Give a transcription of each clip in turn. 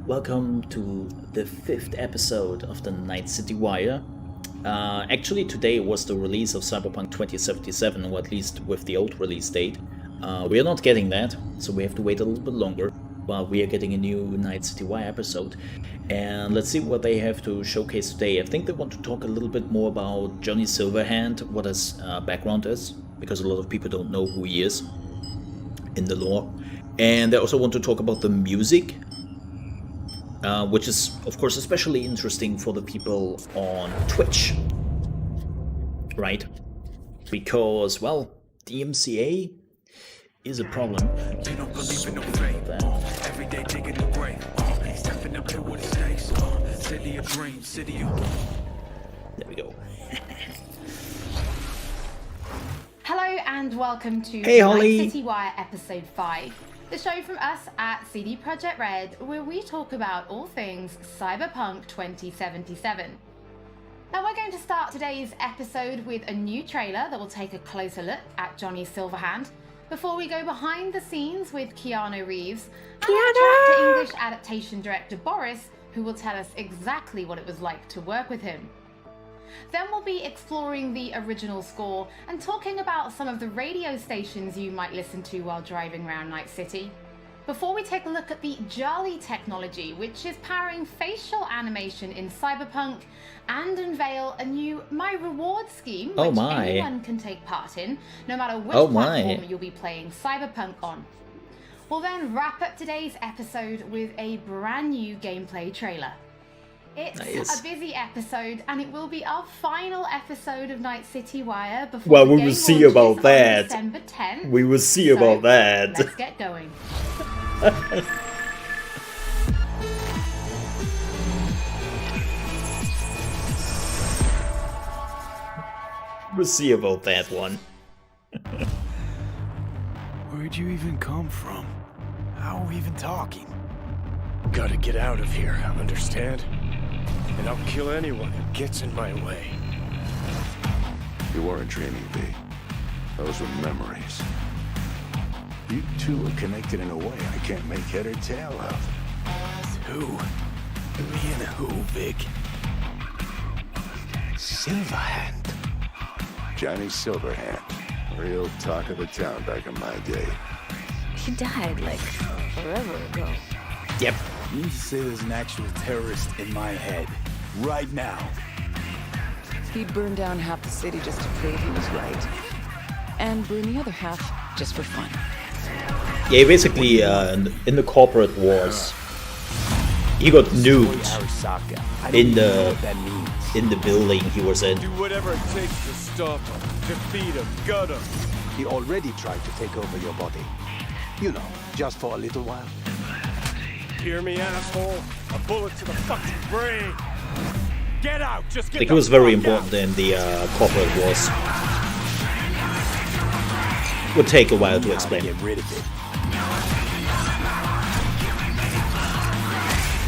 Welcome to the 5th episode of the Night City Wire. Actually, today was the release of Cyberpunk 2077, or at least with the old release date. We are not getting that, so we have to wait a little bit longer while we are getting a new Night City Wire episode. And let's see what they have to showcase today. I think they want to talk a little bit more about Johnny Silverhand, what his background is, because a lot of people don't know who he is in the lore. And they also want to talk about the music, which is, of course, especially interesting for the people on Twitch, right? Because, well, DMCA is a problem. They don't believe in no fate. Every day digging the grave. Stepping up to what it takes. City of dreams, city of... There we go. Hello and welcome to Hey, Night Holly. City Wire episode 5, the show from us at CD Projekt Red, where we talk about all things Cyberpunk 2077. Now we're going to start today's episode with a new trailer that will take a closer look at Johnny Silverhand, before we go behind the scenes with Keanu Reeves and chat to English adaptation director Boris, who will tell us exactly what it was like to work with him. Then we'll be exploring the original score and talking about some of the radio stations you might listen to while driving around Night City. Before we take a look at the Jolly technology, which is powering facial animation in Cyberpunk, and unveil a new My Reward scheme, which anyone can take part in, no matter which platform you'll be playing Cyberpunk on. We'll then wrap up today's episode with a brand new gameplay trailer. It's a busy episode, and it will be our final episode of Night City Wire before the game launches on December 10th. We will see about that. Let's get going. We'll see about that one. Where'd you even come from? How are we even talking? Gotta get out of here, understand? And I'll kill anyone who gets in my way. You weren't dreaming, V. Those were memories. You two are connected in a way I can't make head or tail of. Who? Me and who, Vic? Silverhand. Johnny Silverhand. Real talk of the town back in my day. He died, like, forever ago. Yep. You need to say there's an actual terrorist in my head. Right now. He'd burn down half the city just to prove he was right. And burn the other half just for fun. Yeah, basically, in the corporate wars, he got nuked in the building he was in. Do whatever it takes to stop him, defeat him, gut him. He already tried to take over your body. You know, just for a little while. Hear me, asshole? A bullet to the fucking brain. Get out, just get I think it was very important in the corporate wars. Would take a while to explain. Get rid of it.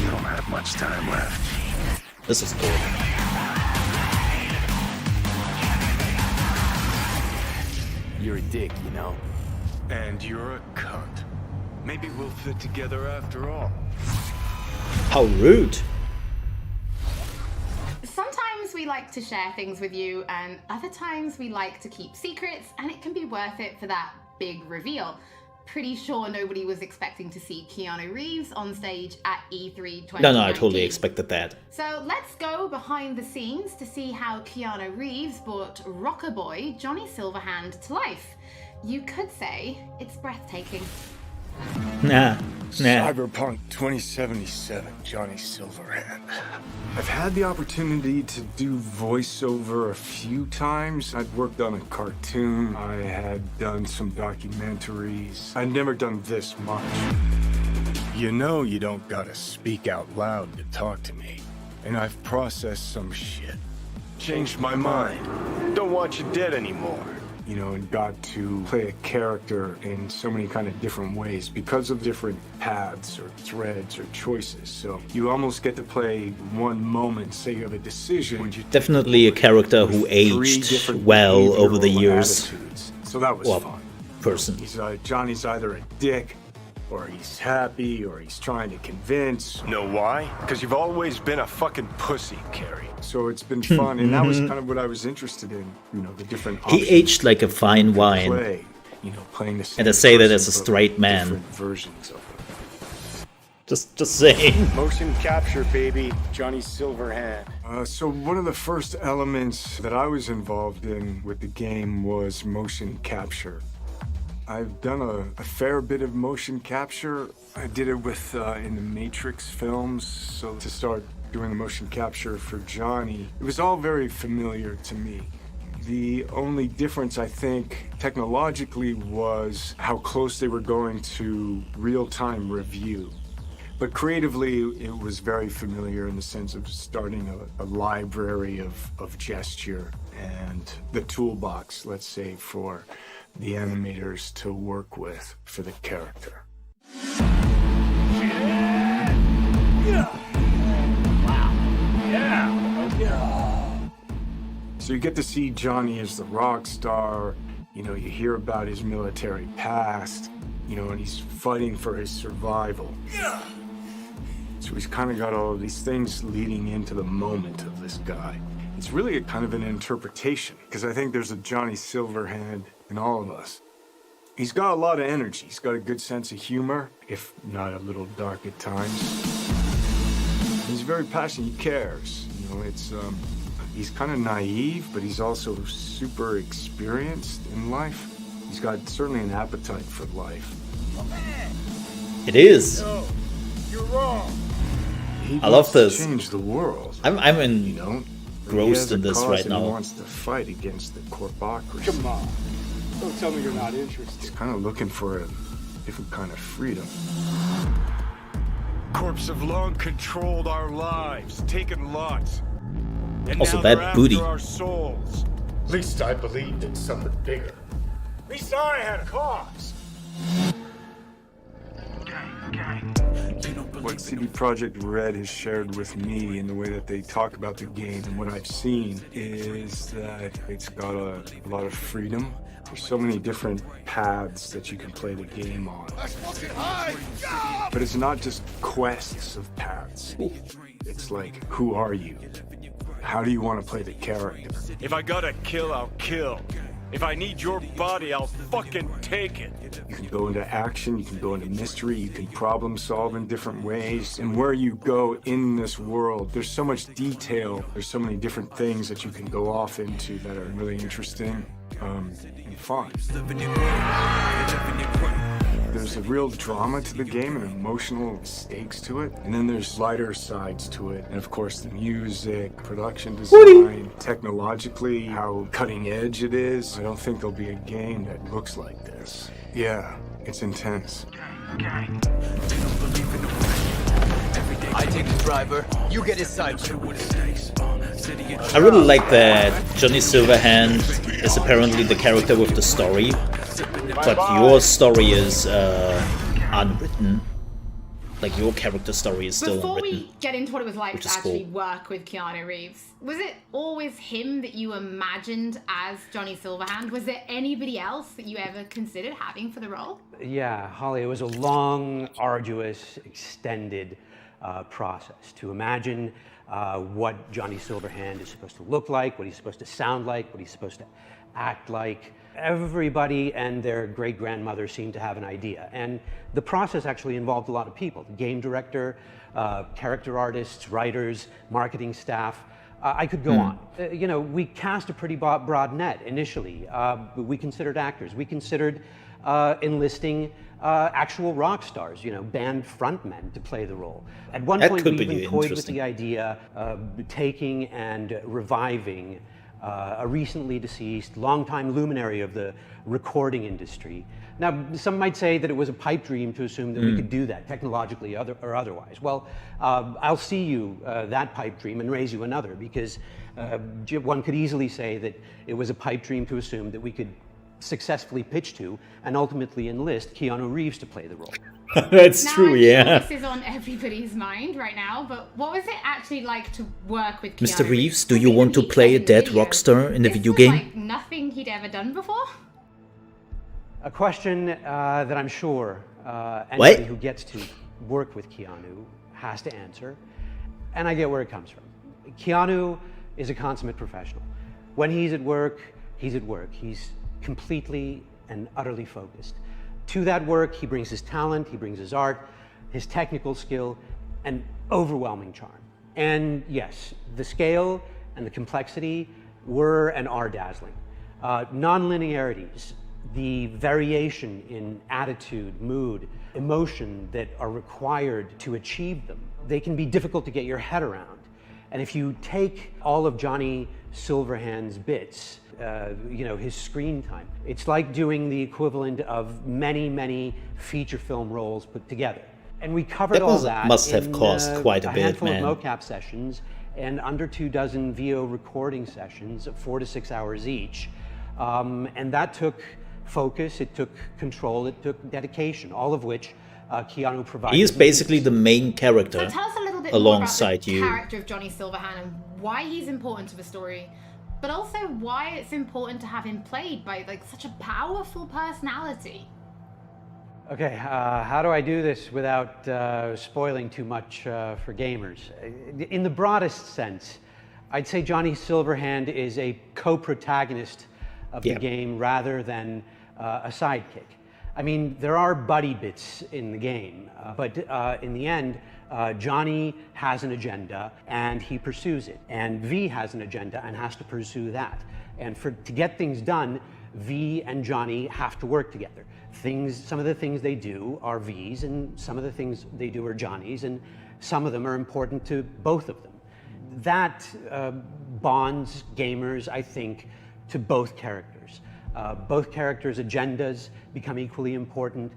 You don't have much time left. This is cool. You're a dick, you know? And you're a cunt. Maybe we'll fit together after all. How rude. Sometimes we like to share things with you, and other times we like to keep secrets, and it can be worth it for that big reveal. Pretty sure nobody was expecting to see Keanu Reeves on stage at E3 2019. No, I totally expected that. So let's go behind the scenes to see how Keanu Reeves brought rocker boy Johnny Silverhand to life. You could say it's breathtaking. Nah. Cyberpunk 2077, Johnny Silverhand. I've had the opportunity to do voiceover a few times. I'd worked on a cartoon. I had done some documentaries. I'd never done this much. You know you don't gotta speak out loud to talk to me. And I've processed some shit. Changed my mind. Don't want you dead anymore. You know, and got to play a character in so many kind of different ways because of different paths or threads or choices. So you almost get to play one moment, say you have a decision. Definitely a character who aged well over the years. Attitudes. So that was fun. Person. Johnny's either a dick or he's happy, or he's trying to convince. Know why? Because you've always been a fucking pussy, Carrie. So it's been fun, and that was kind of what I was interested in. You know, the different He options aged like a fine to wine. play. You know, playing the same And I say that person, as a but straight man. different versions of it. Just saying. Motion capture, baby. Johnny Silverhand. So one of the first elements that I was involved in with the game was motion capture. I've done a fair bit of motion capture. I did it with in the Matrix films. So to start doing the motion capture for Johnny, it was all very familiar to me. The only difference, I think, technologically was how close they were going to real-time review. But creatively, it was very familiar in the sense of starting a library of gesture and the toolbox, let's say, for the animators to work with for the character. So you get to see Johnny as the rock star. You know, you hear about his military past, you know, and he's fighting for his survival. So he's kind of got all of these things leading into the moment of this guy. It's really a kind of an interpretation, because I think there's a Johnny Silverhand in all of us. He's got a lot of energy. He's got a good sense of humor, if not a little dark at times. He's very passionate. He cares. You know, he's kind of naive, but he's also super experienced in life. He's got certainly an appetite for life. It is. No, you're wrong. He I love wants to this. change the world. I'm You know, engrossed in this right He now. wants to fight against the corpocracy. Come on. Don't tell me you're not interested. He's kind of looking for a different kind of freedom. Corps have long controlled our lives, taken lots. And Also now bad they're after booty. our souls. At least I believed in something bigger. At least I had a cause. What CD Projekt Red has shared with me in the way that they talk about the game and what I've seen is that it's got a lot of freedom. There's so many different paths that you can play the game on. But it's not just quests of paths. It's like, who are you? How do you want to play the character? If I gotta kill, I'll kill. If I need your body, I'll fucking take it. You can go into action, you can go into mystery, you can problem solve in different ways. And where you go in this world, there's so much detail, there's so many different things that you can go off into that are really interesting and fun. There's a real drama to the game and emotional stakes to it. And then there's lighter sides to it. And of course the music, production design, technologically, how cutting edge it is. I don't think there'll be a game that looks like this. Yeah, it's intense. I take the driver, you get his side. I really like that Johnny Silverhand is apparently the character with the story, but your story is unwritten. Like your character story is still Before unwritten. we get into what it was like which to is actually cool. work with Keanu Reeves, was it always him that you imagined as Johnny Silverhand? Was there anybody else that you ever considered having for the role? Yeah, Holly, it was a long, arduous, extended process to imagine what Johnny Silverhand is supposed to look like, what he's supposed to sound like, what he's supposed to act like. Everybody and their great-grandmother seemed to have an idea. And the process actually involved a lot of people. The game director, character artists, writers, marketing staff. I could go on. You know, we cast a pretty broad net initially. We considered actors. We considered enlisting actual rock stars, you know, band frontmen to play the role. At one That point, could we be even toyed with interesting. the idea of taking and reviving a recently deceased, longtime luminary of the recording industry. Now, some might say that it was a pipe dream to assume that we could do that technologically or otherwise. Well, I'll see you that pipe dream and raise you another, because one could easily say that it was a pipe dream to assume that we could successfully pitch to and ultimately enlist Keanu Reeves to play the role. That's Now, true, I'm yeah. sure this is on everybody's mind right now, but what was it actually like to work with Keanu Mr. Reeves, do Was you it want to unique play a as in dead video? rock star in the This video was game? like nothing he'd ever done before? A question that I'm sure Anybody who gets to work with Keanu has to answer, and I get where it comes from. Keanu is a consummate professional. When he's at work, he's at work. He's completely and utterly focused. To that work, he brings his talent, he brings his art, his technical skill, and overwhelming charm. And yes, the scale and the complexity were and are dazzling. Non-linearities, the variation in attitude, mood, emotion that are required to achieve them, they can be difficult to get your head around. And if you take all of Johnny Silverhand's bits, his screen time, it's like doing the equivalent of many, many feature film roles put together. And we covered all that must have cost quite a bit, handful man. of mocap sessions and under 24 VO recording sessions of 4 to 6 hours each. And that took focus, it took control, it took dedication, all of which Keanu provided. He is basically the main character So tell us a little bit alongside more about the you. character of Johnny Silverhand and why he's important to the story, but also why it's important to have him played by such a powerful personality. Okay, how do I do this without spoiling too much for gamers? In the broadest sense, I'd say Johnny Silverhand is a co-protagonist of the game rather than a sidekick. I mean, there are buddy bits in the game, but in the end, Johnny has an agenda and he pursues it. And V has an agenda and has to pursue that. And to get things done, V and Johnny have to work together. Some of the things they do are V's, and some of the things they do are Johnny's, and some of them are important to both of them. That bonds gamers, I think, to both characters. Both characters' agendas become equally important.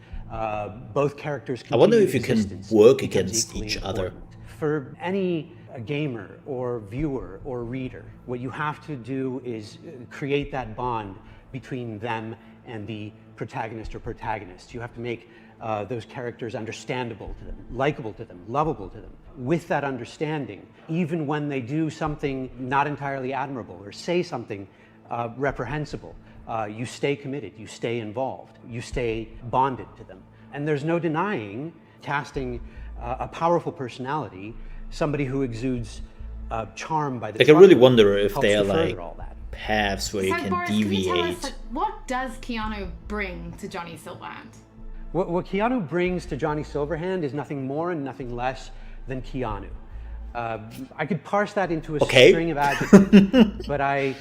Both characters' I wonder if you can existence work becomes against equally each other. important. For any gamer or viewer or reader, what you have to do is create that bond between them and the protagonist or protagonists. You have to make those characters understandable to them, likable to them, lovable to them. With that understanding, even when they do something not entirely admirable or say something reprehensible, you stay committed, you stay involved, you stay bonded to them. And there's no denying casting a powerful personality, somebody who exudes charm by the I really trumpet, wonder if helps they are to further like all that. paths where you So can Boris, can you tell deviate. us, what does Keanu bring to Johnny Silverhand? What Keanu brings to Johnny Silverhand is nothing more and nothing less than Keanu. I could parse that into a string of adjectives, but I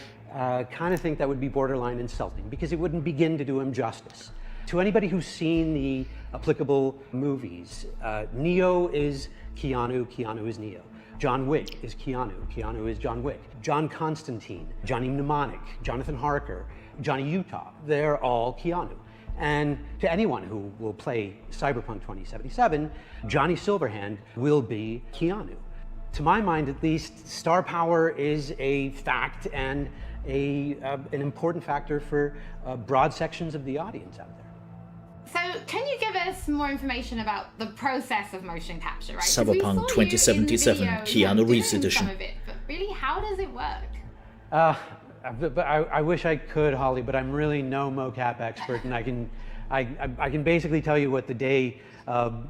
kind of think that would be borderline insulting because it wouldn't begin to do him justice. To anybody who's seen the applicable movies, Neo is Keanu, Keanu is Neo. John Wick is Keanu, Keanu is John Wick. John Constantine, Johnny Mnemonic, Jonathan Harker, Johnny Utah, they're all Keanu. And to anyone who will play Cyberpunk 2077, Johnny Silverhand will be Keanu. To my mind, at least, star power is a fact and an important factor for broad sections of the audience out there. So, can you give us more information about the process of motion capture, right? 'Cause we saw Cyberpunk you 2077, in the video, Keanu Reeves doing edition. some of it, but really, how does it work? But I wish I could, Holly, but I'm really no mocap expert, and I can basically tell you what the day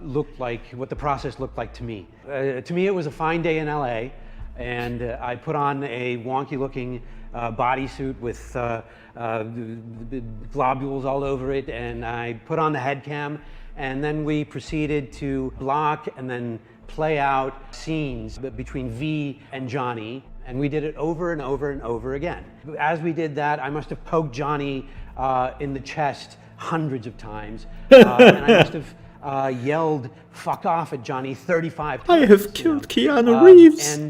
looked like, what the process looked like to me. To me, it was a fine day in LA, and I put on a wonky-looking bodysuit with globules all over it, and I put on the head cam, and then we proceeded to block and then play out scenes between V and Johnny, and we did it over and over and over again. As we did that, I must have poked Johnny in the chest hundreds of times, and I must have yelled "fuck off" at Johnny 35 times. I have killed Keanu Reeves.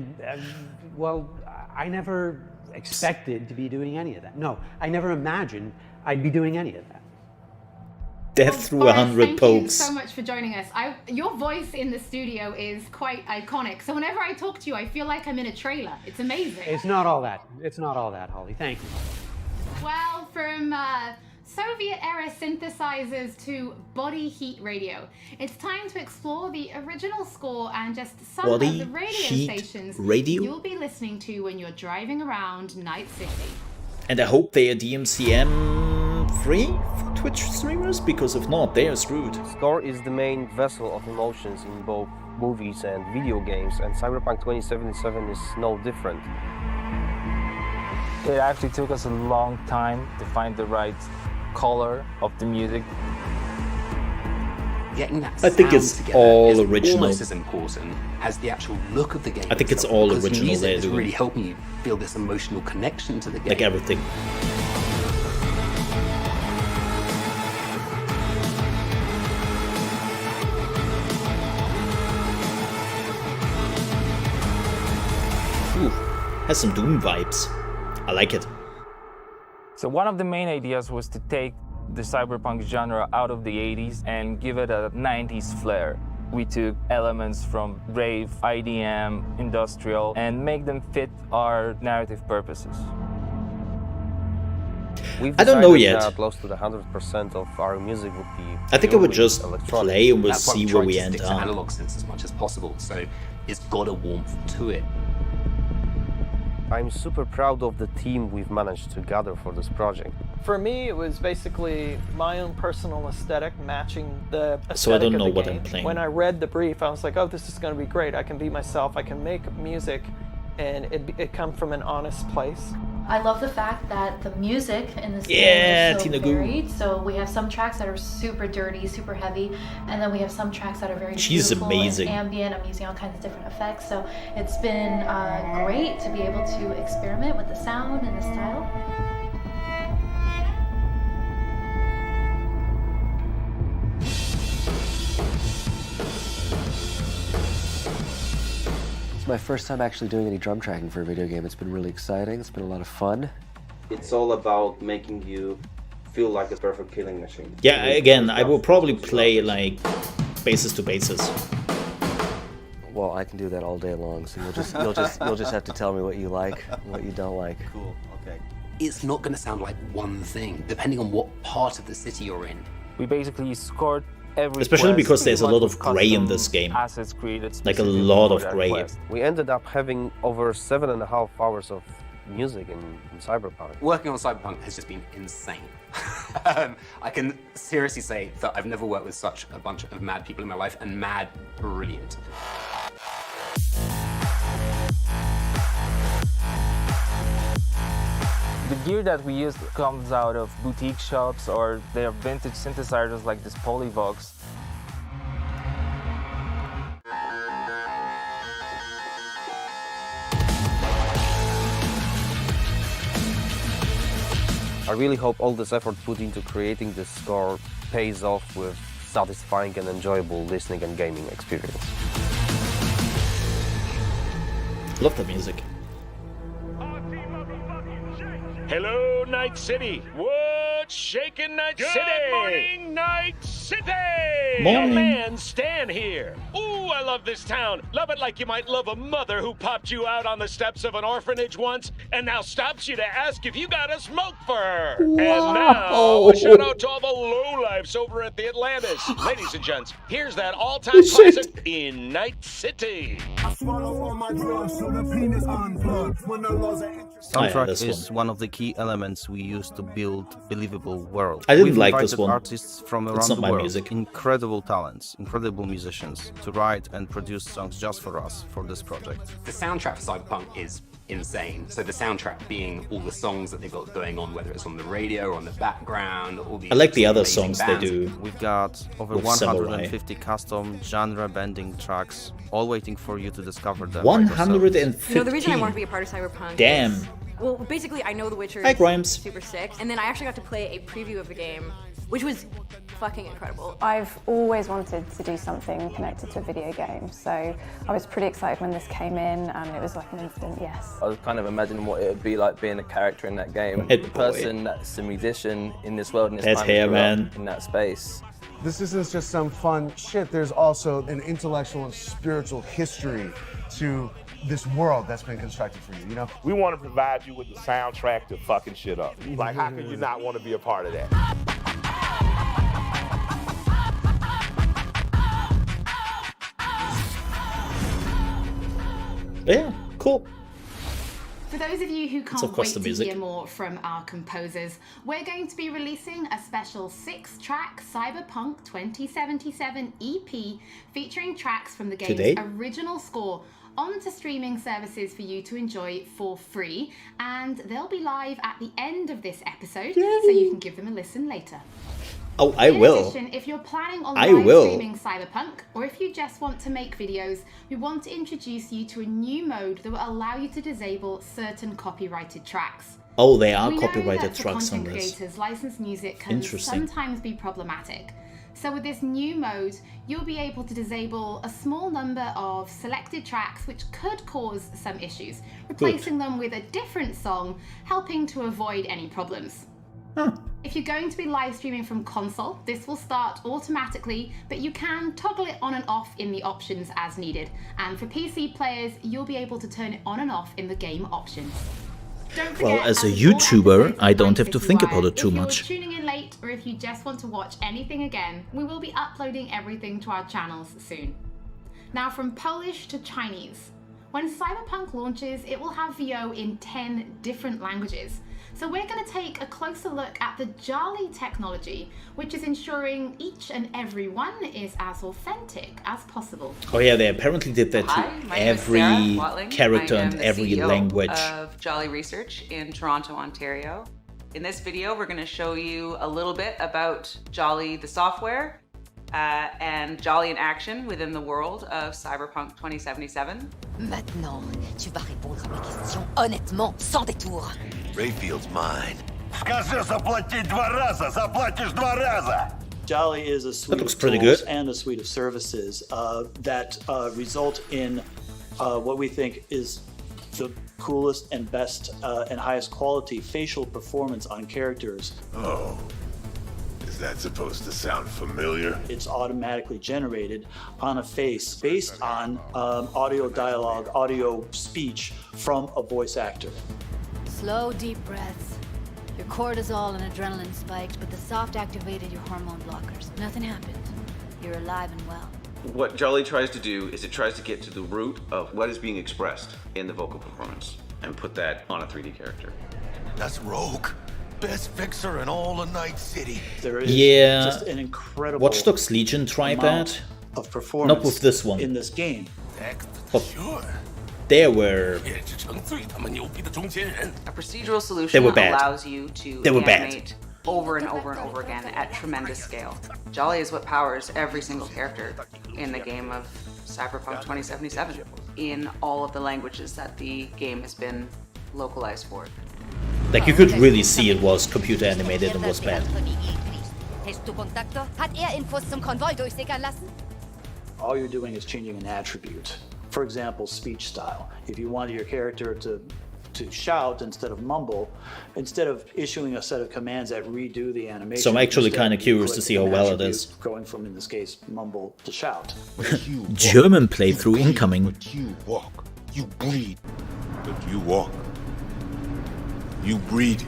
Well, I never expected to be doing any of that. No, I never imagined I'd be doing any of that. Death through Boris, 100 thank pokes. you so much for joining us. Your voice in the studio is quite iconic. So whenever I talk to you, I feel like I'm in a trailer. It's amazing. It's not all that. It's not all that, Holly. Thank you. Well, from Soviet-era synthesizers to body heat radio, it's time to explore the original score and just some Body of the radio heat stations radio? you'll be listening to when you're driving around Night City. And I hope they are DMCA free for Twitch streamers? Because if not, they are screwed. Score is the main vessel of emotions in both movies and video games, and Cyberpunk 2077 is no different. It actually took us a long time to find the right color of the music. Getting that I think it's together all is original. almost as important as the actual look of the game. I think it's itself, all because original music they're has doing. really helped me feel this emotional connection to the game. Like everything. Ooh, has some Doom vibes. I like it. So one of the main ideas was to take the cyberpunk genre out of the 80s and give it a 90s flair. We took elements from rave, IDM, industrial, and make them fit our narrative purposes. I don't know yet. Close to the 100% of our music would be. I think I would purely just electronic. play and we'll That's why see I'm where trying we to end stick to up. analog synths as much as possible, so it's got a warmth to it. I'm super proud of the team we've managed to gather for this project. For me, it was basically my own personal aesthetic matching the aesthetic So I don't know of the what game. I'm playing. When I read the brief, I was like, oh, this is going to be great. I can be myself. I can make music, and it come from an honest place. I love the fact that the music in this Yeah, game is so Tina Gu. varied. So we have some tracks that are super dirty, super heavy, and then we have some tracks that are very She's beautiful amazing. and ambient. I'm using all kinds of different effects. So it's been great to be able to experiment with the sound and the style. It's my first time actually doing any drum tracking for a video game. It's been really exciting. It's been a lot of fun. It's all about making you feel like a perfect killing machine. Yeah, again, I will probably play like basis to basis. Well, I can do that all day long. So you'll just have to tell me what you like, and what you don't like. Cool. Okay. It's not going to sound like one thing, depending on what part of the city you're in. We basically scored every Especially quest because there's a pretty lot much of with grey in custom this game. Assets created Like a specifically lot for of that grey. quest. We ended up having over 7.5 hours of music in Cyberpunk. Working on Cyberpunk has just been insane. I can seriously say that I've never worked with such a bunch of mad people in my life, and mad brilliant. The gear that we use comes out of boutique shops, or they are vintage synthesizers like this Polyvox. I really hope all this effort put into creating this score pays off with satisfying and enjoyable listening and gaming experience. Love the music. Hello, Night City. What's shaking, Night City? Good morning, Night City. Morning. Your man, Stan here. Ooh, I love this town. Love it like you might love a mother who popped you out on the steps of an orphanage once and now stops you to ask if you got a smoke for her. And now, a shout out to all the lowlifes over at the Atlantis. Ladies and gents, here's that all-time classic in Night City. Soundtrack this is one of the key elements we use to build believable world. I didn't We've like this invited one. artists from It's around not the my world, music. incredible talents, incredible musicians, to write and produce songs just for us for this project. The soundtrack for Cyberpunk is insane. So the soundtrack being all the songs that they've got going on, whether it's on the radio or on the background, all these I like the other amazing songs they bands. do. We've got over with 150 custom genre-bending tracks, all waiting for you to discover them. by yourself. 150. No, the reason I wanted to be a part of Cyberpunk Damn. is, well, basically I know The Witcher Hi, is Grimes. super sick, and then I actually got to play a preview of the game, which was fucking incredible. I've always wanted to do something connected to a video game, so I was pretty excited when this came in, and it was like an instant yes. I was kind of imagining what it would be like being a character in that game. Head The boy. person that's a musician in this world, in this Head time hair, grew up man. in that space. This isn't just some fun shit. There's also an intellectual and spiritual history to this world that's been constructed for you, you know? We want to provide you with the soundtrack to fucking shit up. Like, how can you not want to be a part of that? Yeah, cool. For those of you who It's, of can't course, wait the to music. hear more from our composers, we're going to be releasing a special 6-track Cyberpunk 2077 EP featuring tracks from the game's Today? original score onto streaming services for you to enjoy for free, and they'll be live at the end of this episode, so you can give them a listen later. Oh, I In will. addition, if you're planning on I live will. streaming Cyberpunk, or if you just want to make videos, we want to introduce you to a new mode that will allow you to disable certain copyrighted tracks. Oh, they are We know copyrighted that for tracks on content this. creators, licensed music can Interesting. sometimes be problematic. So with this new mode, you'll be able to disable a small number of selected tracks which could cause some issues, replacing them with a different song, helping to avoid any problems. If you're going to be live streaming from console, this will start automatically, but you can toggle it on and off in the options as needed. And for PC players, you'll be able to turn it on and off in the game options. Don't forget, Well, as a before YouTuber, episodes I of don't Night have to City think Wire, about it too if much. you're tuning in late, or if you just want to watch anything again, we will be uploading everything to our channels soon. Now, from Polish to Chinese. When Cyberpunk launches, it will have VO in 10 different languages. So we're going to take a closer look at the Jolly technology, which is ensuring each and every one is as authentic as possible. Oh yeah, they apparently did that to Hi, my name is every Sarah Watling. character I am and the every CEO language. of Jolly Research in Toronto, Ontario. In this video, we're going to show you a little bit about Jolly the software and Jolly in action within the world of Cyberpunk 2077. Maintenant, tu vas répondre à mes questions honnêtement, sans détour. Rayfield's mine. Скажи заплатить 2 раза, заплатишь 2 раза. Jolly is a suite looks of pretty tools good. and a suite of services that result in what we think is the coolest and best and highest quality facial performance on characters. Oh. Is that supposed to sound familiar? It's automatically generated on a face based on audio dialogue, audio speech from a voice actor. Slow, deep breaths. Your cortisol and adrenaline spiked, but the soft activated your hormone blockers. Nothing happened. You're alive and well. What Jolly tries to do is it tries to get to the root of what is being expressed in the vocal performance and put that on a 3D character. That's Rogue. Best fixer in all of Night City. There is Yeah, just an incredible Watch Dogs Legion tried amount that. of performance Not with this one. in this game. But there were A procedural solution They were bad. allows you to They were bad. animate over and over and over again at tremendous scale. Jolly is what powers every single character in the game of Cyberpunk 2077 in all of the languages that the game has been localized for. like you could really see it was computer animated and was bad. Hast du Kontakte? Hat Infos zum Konvoi durchsickern lassen? All you're doing is changing an attribute. For example, speech style. If you wanted your character to shout instead of mumble, instead of issuing a set of commands that redo the animation. So I'm actually instead kind of you curious to click see how an well it attribute is. Going from, in this case, mumble to shout. German playthrough incoming. You walk. You breathe. But you walk. You breathe.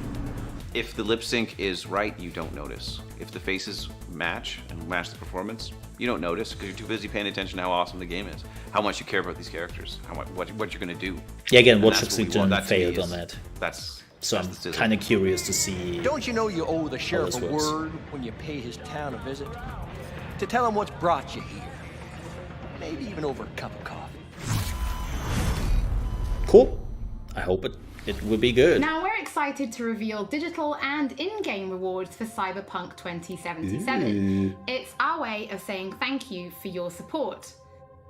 If the lip sync is right, you don't notice. If the faces match and match the performance, you don't notice because you're too busy paying attention to how awesome the game is, how much you care about these characters, what you're going to do. Yeah, again, And Watch that's Dogs what we want. Legion That to me failed is- on that. That's So I'm the sizzle. kind of curious to see. Don't you know you owe the sheriff this a works. word when you pay his town a visit? To tell him what's brought you here. Maybe even over a cup of coffee. Cool. I hope it will be good. Now we're excited to reveal digital and in-game rewards for Cyberpunk 2077. Ooh. It's our way of saying thank you for your support.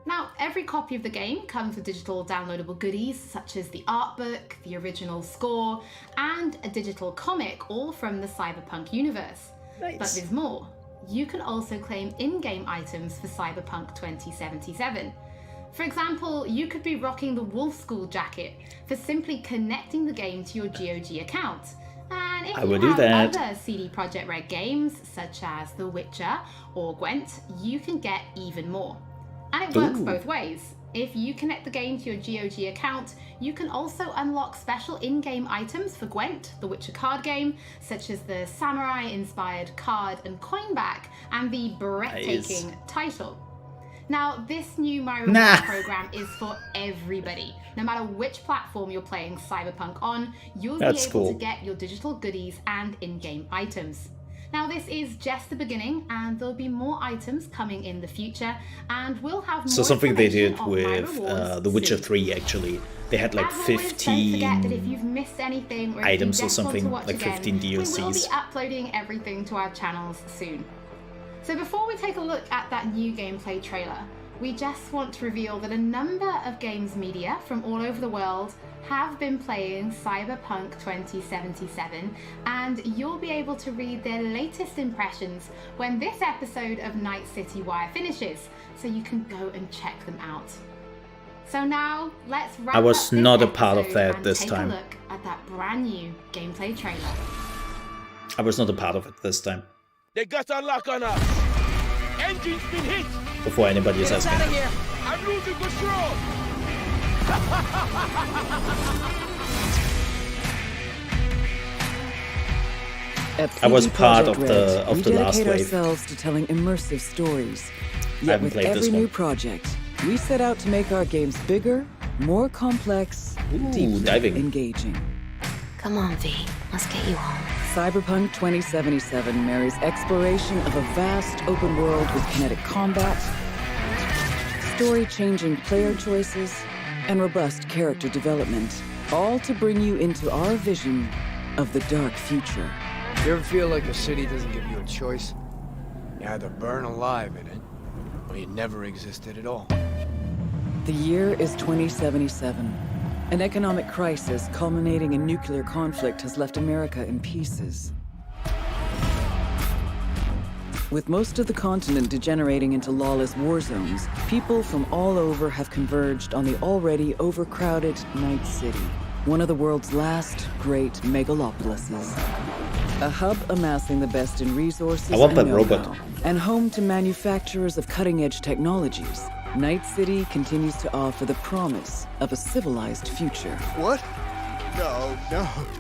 Now, every copy of the game comes with digital downloadable goodies such as the art book, the original score, and a digital comic, all from the Cyberpunk universe. Nice. But there's more. You can also claim in-game items for Cyberpunk 2077. For example, you could be rocking the Wolf School jacket for simply connecting the game to your GOG account. And if I you will do have that. other CD Projekt Red games, such as The Witcher or Gwent, you can get even more. And it works Ooh. both ways. If you connect the game to your GOG account, you can also unlock special in-game items for Gwent, the Witcher card game, such as the samurai-inspired card and coin back, and the breathtaking title. Now, this new My Nah. Rewards program is for everybody. No matter which platform you're playing Cyberpunk on, you'll That's be able cool. to get your digital goodies and in-game items. Now, this is just the beginning, and there'll be more items coming in the future, and we'll have more So something they information did on My with Rewards The Witcher soon. 3 actually. They had like As always, don't forget that if 15 you've missed anything or if items you or just want something, to watch like again, 15 we will be DLCs. uploading everything to our channels soon. So before we take a look at that new gameplay trailer, we just want to reveal that a number of games media from all over the world have been playing Cyberpunk 2077, and you'll be able to read their latest impressions when this episode of Night City Wire finishes, so you can go and check them out. So now, let's wrap I was up this not a part of episode that and this take time. a look at that brand new gameplay trailer. I was not a part of it this time. They got a lock on us. Engine's been hit. Before anybody is Get us asking. out of here. I'm losing control. I was part of Projekt the Red, we last dedicate wave. ourselves to telling immersive stories. I Yet haven't with played this every new one. project, we set out to make our games bigger, more complex, deeply diving. engaging. Come on, V. Let's get you home. Cyberpunk 2077 marries exploration of a vast open world with kinetic combat, story-changing player choices, and robust character development, all to bring you into our vision of the dark future. You ever feel like a city doesn't give you a choice? You either burn alive in it, or you never existed at all. The year is 2077. An economic crisis culminating in nuclear conflict has left America in pieces. With most of the continent degenerating into lawless war zones, people from all over have converged on the already overcrowded Night City, one of the world's last great megalopolises. A hub amassing the best in resources I want and that robot. know-how, and home to manufacturers of cutting-edge technologies. Night City continues to offer the promise of a civilized future. What? No,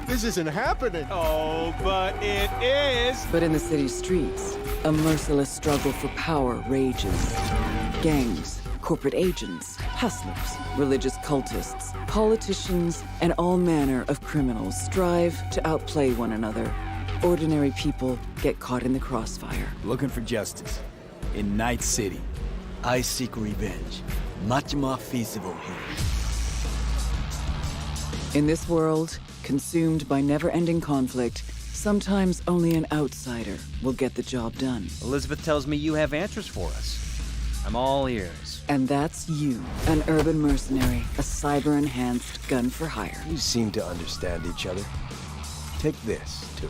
this isn't happening. Oh, but it is. But in the city's streets, a merciless struggle for power rages. Gangs, corporate agents, hustlers, religious cultists, politicians, and all manner of criminals strive to outplay one another. Ordinary people get caught in the crossfire. Looking for justice. In Night City. I seek revenge. Much more feasible here. In this world, consumed by never-ending conflict, sometimes only an outsider will get the job done. Elizabeth tells me you have answers for us. I'm all ears. And that's you, an urban mercenary, a cyber-enhanced gun for hire. You seem to understand each other. Take this, too.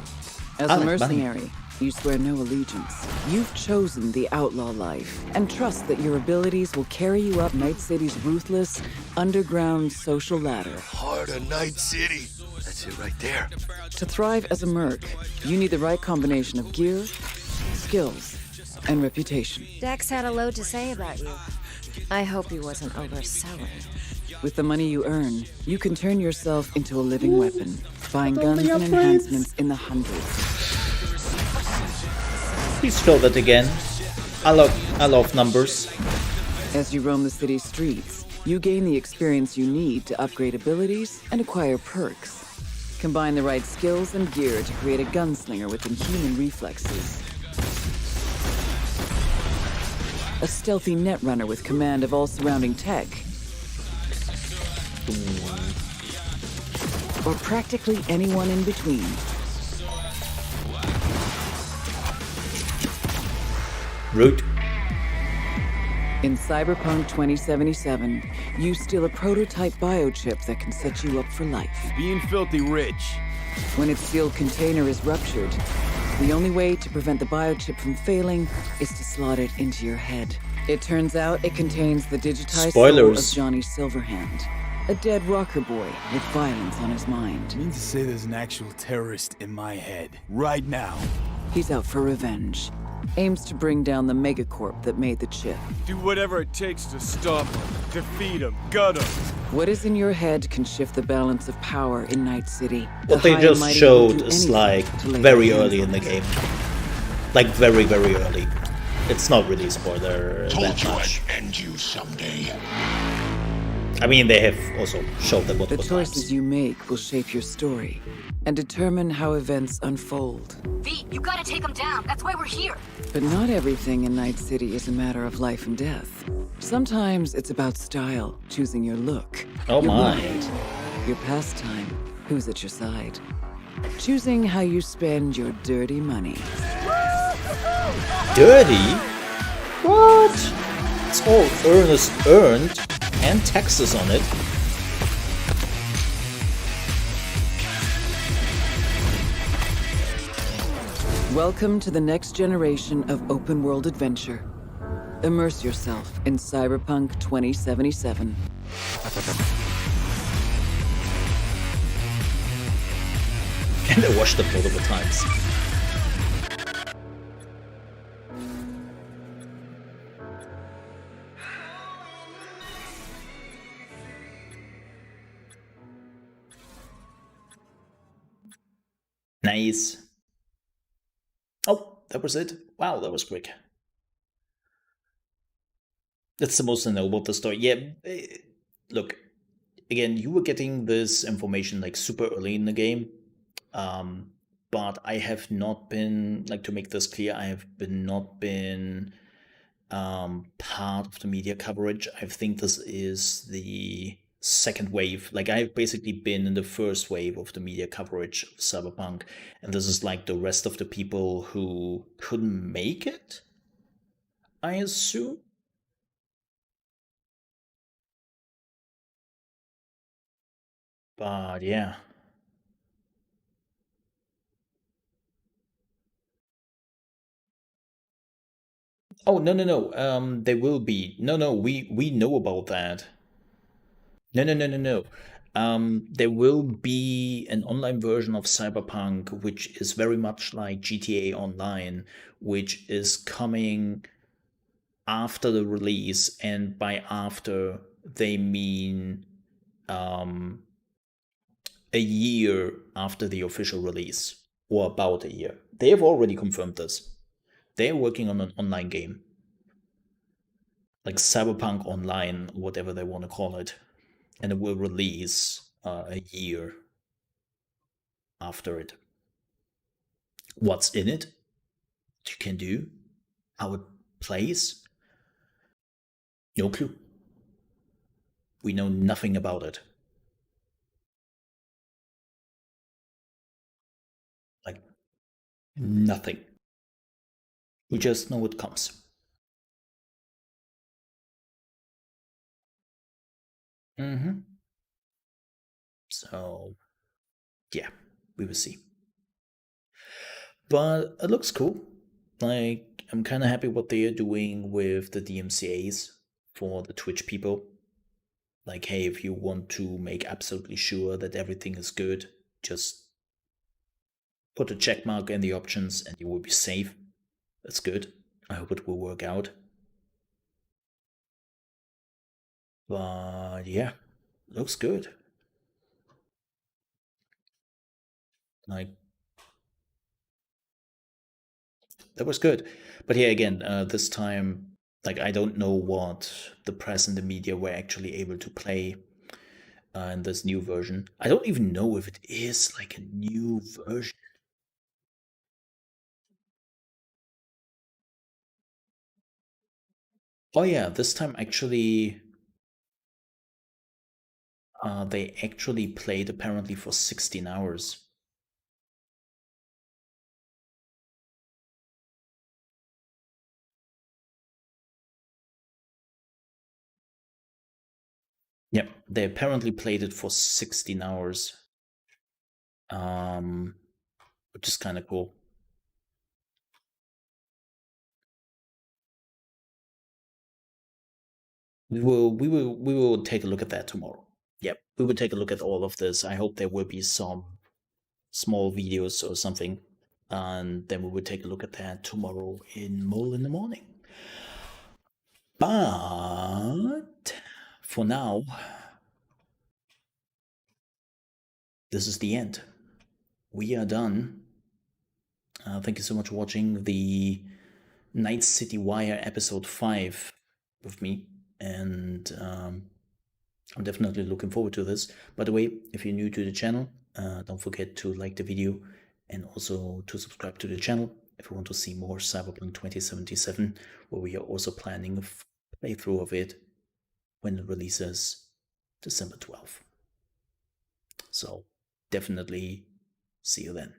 As a mercenary, you swear no allegiance. You've chosen the outlaw life and trust that your abilities will carry you up Night City's ruthless, underground social ladder. Heart of Night City. That's it right there. To thrive as a merc, you need the right combination of gear, skills, and reputation. Dex had a load to say about you. I hope he wasn't overselling. With the money you earn, you can turn yourself into a living weapon, buying All guns the and upgrades. enhancements in the hundreds. Please show that again. I love numbers. As you roam the city's streets, you gain the experience you need to upgrade abilities and acquire perks. Combine the right skills and gear to create a gunslinger with inhuman reflexes. A stealthy netrunner with command of all surrounding tech. Or practically anyone in between. Root. In Cyberpunk 2077, you steal a prototype biochip that can set you up for life. Being filthy rich. When its sealed container is ruptured, the only way to prevent the biochip from failing is to slot it into your head. It turns out it contains the digitized Spoilers. soul of Johnny Silverhand, a dead rocker boy with violence on his mind. Mean to say there's an actual terrorist in my head right now. He's out for revenge. Aims to bring down the megacorp that made the chip. Do whatever it takes to stop him, defeat him, gut him. What is in your head can shift the balance of power in Night City. What The they high and just mighty will showed do is anything like to lay very their hands early in on the them. game. Like very, very early. it's not really spoiler Told that you much. I'd end you someday. I mean, they have also showed them The multiple choices times. you make will shape your story and determine how events unfold. V, you gotta take him down. That's why we're here. But not everything in Night City is a matter of life and death. Sometimes it's about style, choosing your look, Oh your my. mind, your pastime, who's at your side. Choosing how you spend your dirty money. Dirty? What? It's all earned and taxes on it. Welcome to the next generation of open world adventure. Immerse yourself in Cyberpunk 2077. And I watched it multiple times. Nice. Oh, that was it. Wow, that was quick. That's the most I know about the story. Yeah, look, again, you were getting this information like super early in the game. But I have not been, like, to make this clear, I have not been part of the media coverage. I think this is the second wave. Like, I've basically been in the first wave of the media coverage of Cyberpunk, and this is like the rest of the people who couldn't make it, I assume. But yeah. Oh, no. There will be. No, we know about that. No. There will be an online version of Cyberpunk, which is very much like GTA Online, which is coming after the release, and by after they mean a year after the official release, or about a year. They have already confirmed this. They're working on an online game, like Cyberpunk Online, whatever they want to call it, and it will release a year after it. What's in it? What you can do? How it plays? No clue. We know nothing about it. Like, nothing. We just know it comes. Mm-hmm. So, yeah, we will see. But it looks cool. Like, I'm kind of happy what they are doing with the DMCAs for the Twitch people. Like, hey, if you want to make absolutely sure that everything is good, just put a check mark in the options and you will be safe. That's good. I hope it will work out. But yeah, looks good. Like, that was good. But yeah, again, this time, like, I don't know what the press and the media were actually able to play in this new version. I don't even know if it is like a new version. Oh yeah, this time actually, they actually played apparently for 16 hours. Yep, they apparently played it for 16 hours. Which is kind of cool. We will take a look at that tomorrow. Yep, we will take a look at all of this. I hope there will be some small videos or something, and then we will take a look at that tomorrow in Mole in the morning. But for now, this is the end. We are done. Thank you so much for watching the Night City Wire episode 5 with me, and I'm definitely looking forward to this. By the way, if you're new to the channel, don't forget to like the video and also to subscribe to the channel if you want to see more Cyberpunk 2077, where we are also planning a playthrough of it when it releases December 12th. So definitely see you then.